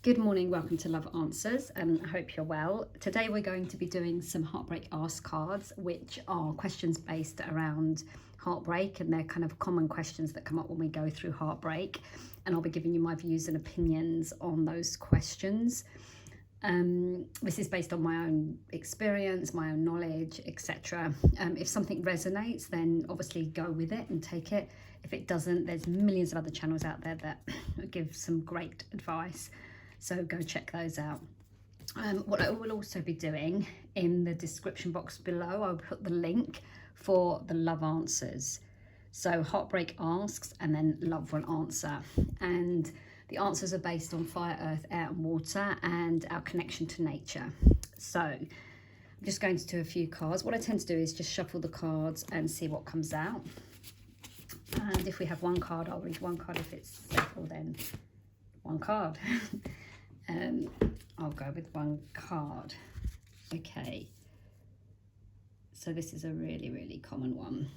Good morning, welcome to Love Answers. I hope you're well. Today we're going to be doing some Heartbreak Asks cards, which are questions based around heartbreak, and they're kind of common questions that come up when we go through heartbreak. And I'll be giving you my views and opinions on those questions. This is based on my own experience, my own knowledge, etc. If something resonates, then obviously go with it and take it. If it doesn't, there's millions of other channels out there that give some great advice. So go check those out. What I will also be doing in the description box below, I'll put the link for the Love Answers. So Heartbreak Asks and then Love will answer. And the answers are based on fire, earth, air and water and our connection to nature. So I'm just going to do a few cards. What I tend to do is just shuffle the cards and see what comes out. And if we have one card, I'll read one card. If it's several, then one card. I'll go with one card. Okay, so this is a really common one.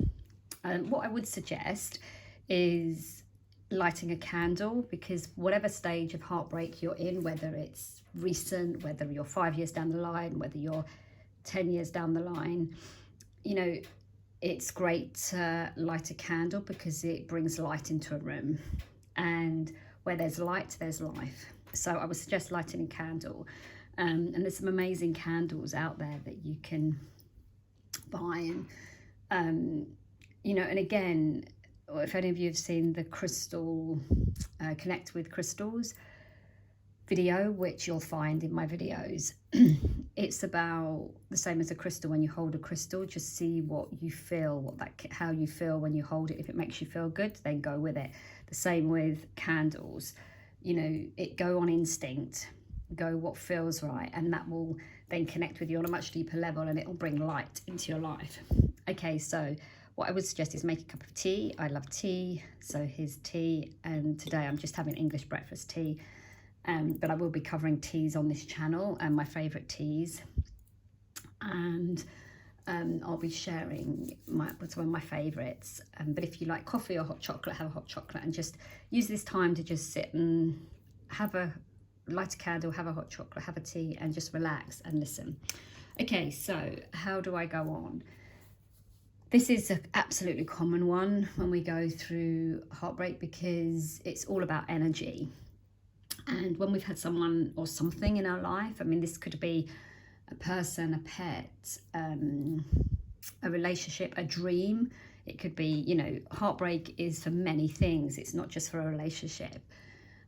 What I would suggest is lighting a candle, because whatever stage of heartbreak you're in, whether it's recent, whether you're 5 years down the line, whether you're 10 years down the line, you know, it's great to light a candle because it brings light into a room, and where there's light, there's life. So I would suggest lighting a candle. And there's some amazing candles out there that you can buy. And, you know, and again, if any of you have seen the crystal, Connect with Crystals video, which you'll find in my videos, it's about the same as a crystal. When you hold a crystal, just see what you feel, how you feel when you hold it. If it makes you feel good, then go with it. The same with candles. You know, it go on instinct, go what feels right, and that will then connect with you on a much deeper level, and it will bring light into your life. Okay, so what I would suggest is make a cup of tea. I love tea, so here's tea, and today I'm just having English breakfast tea, but I will be covering teas on this channel and my favourite teas, and I'll be sharing what's one of my favourites. But if you like coffee or hot chocolate, have a hot chocolate, and just use this time to just sit and light a candle, have a hot chocolate, have a tea, and just relax and listen. Okay, so how do I go on? This is an absolutely common one when we go through heartbreak, because it's all about energy. And when we've had someone or something in our life, I mean, this could be a person, a pet, a relationship, a dream. It could be, you know, heartbreak is for many things. It's not just for a relationship.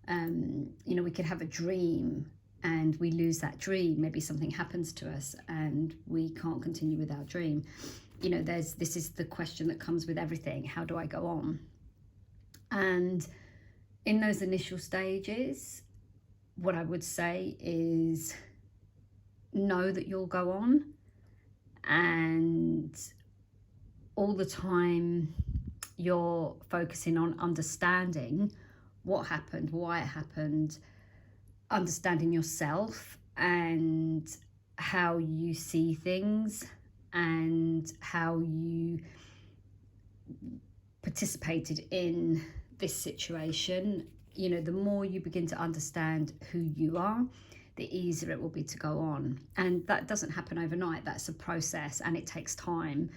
You know, we could have a dream and we lose that dream. Maybe something happens to us and we can't continue with our dream. You know, this is the question that comes with everything. How do I go on? And in those initial stages, what I would say is know that you'll go on, and all the time you're focusing on understanding what happened, why it happened, understanding yourself and how you see things and how you participated in this situation. You know, the more you begin to understand who you are, the easier it will be to go on. And that doesn't happen overnight. That's a process and it takes time.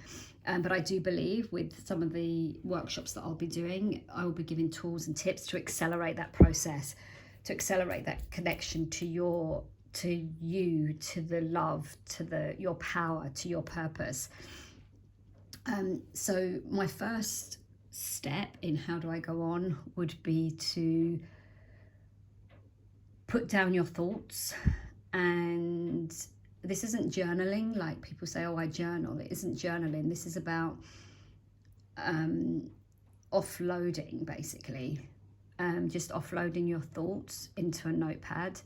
But I do believe with some of the workshops that I'll be doing, I will be giving tools and tips to accelerate that process, to accelerate that connection to you, to the love, to your power, to your purpose. So my first step in how do I go on would be to put down your thoughts. And this isn't journaling like people say, oh, I journal. It isn't journaling. This is about offloading, basically. Just offloading your thoughts into a notepad.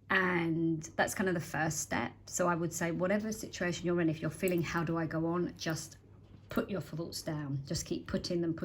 And that's kind of the first step. So I would say whatever situation you're in, if you're feeling how do I go on, just put your thoughts down. Just keep putting them.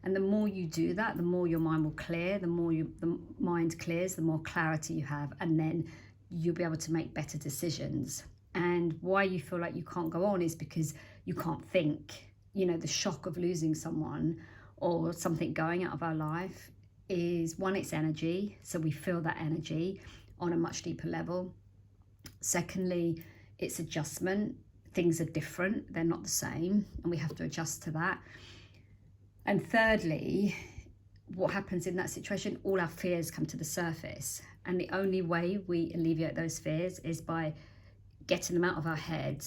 And the more you do that, the more your mind will clear. The more the mind clears, the more clarity you have, and then you'll be able to make better decisions. And why you feel like you can't go on is because you can't think. You know, the shock of losing someone or something going out of our life is, one, it's energy, so we feel that energy on a much deeper level. Secondly, it's adjustment. Things are different, they're not the same, and we have to adjust to that. And thirdly, what happens in that situation, all our fears come to the surface, and the only way we alleviate those fears is by getting them out of our head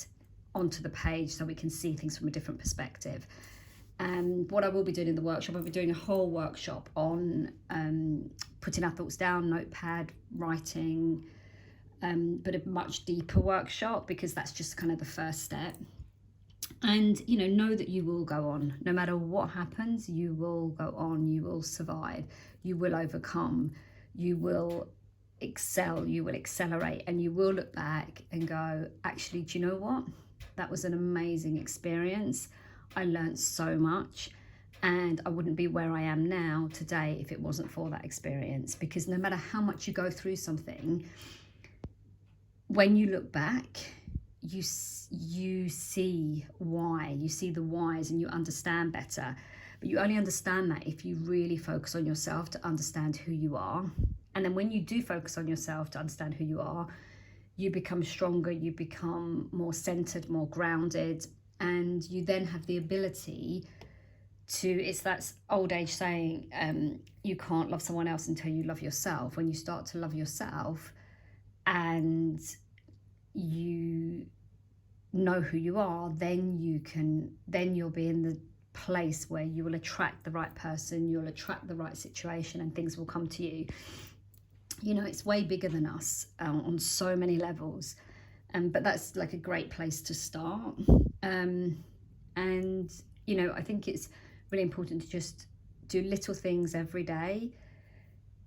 onto the page so we can see things from a different perspective. And what I will be doing in the workshop, I'll be doing a whole workshop on putting our thoughts down, notepad, writing, but a much deeper workshop, because that's just kind of the first step. And, you know that you will go on. No matter what happens, you will go on, you will survive, you will overcome, you will excel, you will accelerate, and you will look back and go, actually, do you know what? That was an amazing experience. I learned so much, and I wouldn't be where I am now today if it wasn't for that experience. Because no matter how much you go through something, when you look back, you see why, you see the whys, and you understand better. But you only understand that if you really focus on yourself to understand who you are. And then when you do focus on yourself to understand who you are, you become stronger, you become more centered, more grounded, and you then have the ability to, it's that old age saying, you can't love someone else until you love yourself. When you start to love yourself and you know who you are, then you'll be in the place where you will attract the right person, you'll attract the right situation, and things will come to you. You know, it's way bigger than us on so many levels, but that's like a great place to start. And you know, I think it's really important to just do little things every day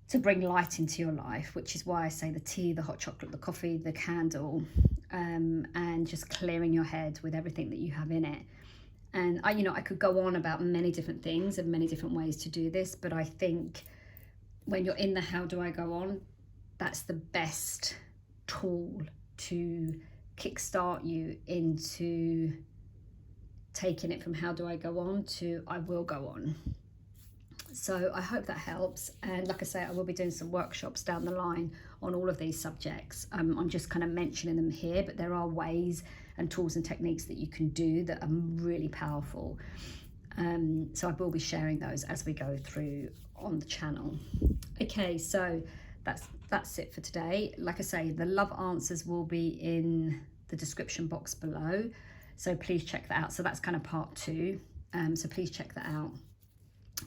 to bring light into your life, which is why I say the tea, the hot chocolate, the coffee, the candle, and just clearing your head with everything that you have in it. And I could go on about many different things and many different ways to do this, but I think when you're in the how do I go on, that's the best tool to kickstart you into taking it from how do I go on to I will go on. So I hope that helps. And like I say, I will be doing some workshops down the line on all of these subjects. I'm just kind of mentioning them here, but there are ways and tools and techniques that you can do that are really powerful. So I will be sharing those as we go through on the channel. Okay, so that's it for today. Like I say, the love answers will be in the description box below, so please check that out. So that's kind of part 2, so please check that out.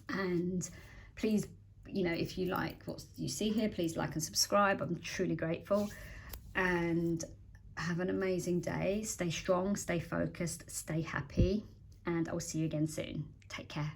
And please, if you like what you see here, please like and subscribe. I'm truly grateful. And have an amazing day. Stay strong, stay focused, stay happy, and I will see you again soon. Take care.